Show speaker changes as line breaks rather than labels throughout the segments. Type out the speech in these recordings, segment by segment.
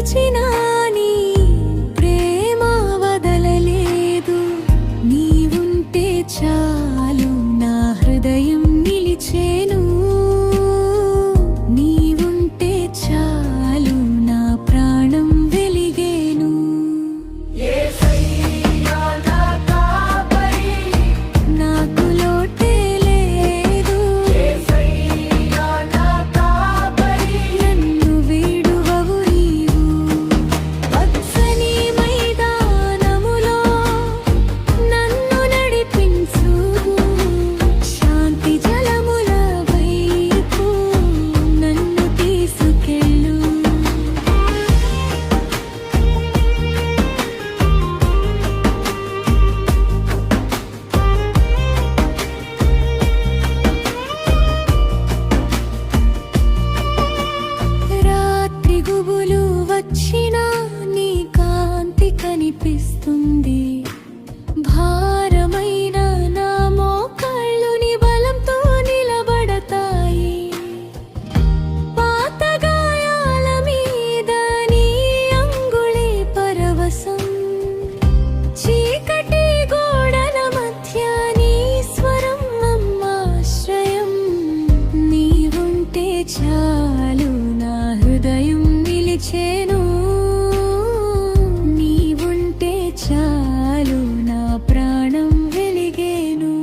విడిచినా నీ ప్రేమ వదలలేదు. నీవుంటే చాలు నా హృదయం నిలిచేను. నీవుంటే చాలు నా ప్రాణం వెలిగేను. నాకు లోటే లేదు. నన్ను వీడువవు నీవు. పచ్చని మైదానములో నన్ను నడిపించు. శాంతి జలముల వైపు నన్ను తీసుకెళ్ళు. రాత్రి గుబులు వచ్చినా నీ కాంతి కనిపిస్తుంది. భారమైన నా మోకాళ్ళు నీ బలంతో నిలబడతాయి. పాత గాయాల మీద నీ అంగుళి పరవశం. చీకటి గోడల మధ్య నీ స్వరం అమ్మాశ్రయం. నీవుంటే చాలు నా హృదయం నిలిచేను. నీవుంటే చాలు నా ప్రాణం వెలిగేను.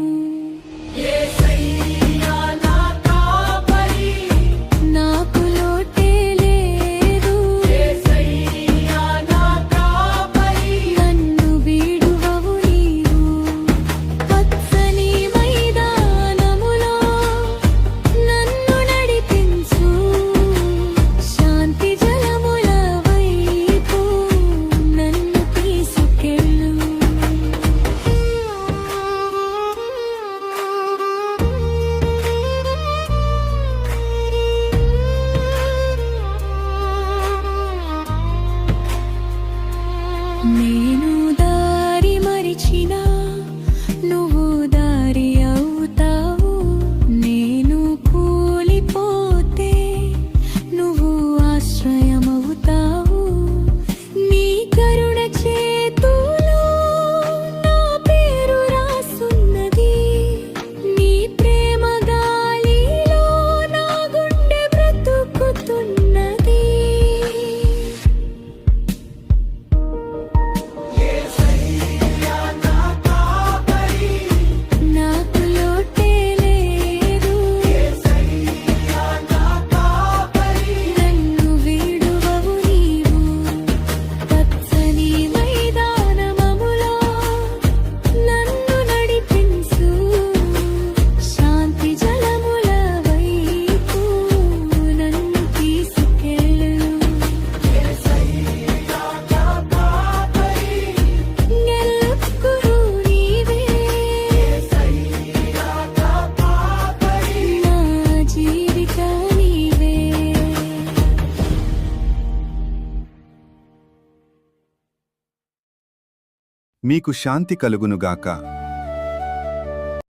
నాకు లోటే లేదు. నన్ను వీడువవు నీవు. పచ్చని మైదానములో నన్ను నడిపించు. శాంతి జలముల వైపు నన్ను తీసుకెళ్ళు. నేను దారి మరిచినా నువ్వు దారి అవుతావు. నేను కూలిపోతే నువ్వు ఆశ్రయమవుతావు. నీ కరుణ చేతులో నా పేరు రాసున్నది. నీ ప్రేమ గాలిలో నా గుండె బ్రతుకుతున్నది. నాకు లోటే లేదు. నన్ను వీడువవు నీవు. పచ్చని మైదానములో నన్ను నడిపించు. శాంతి జలముల వైపు నన్ను తీసుకెళ్ళు. ఎల్లప్పుడూ నీవే నా జీవిత నీవే.
మీకు శాంతి కలుగునుగాక.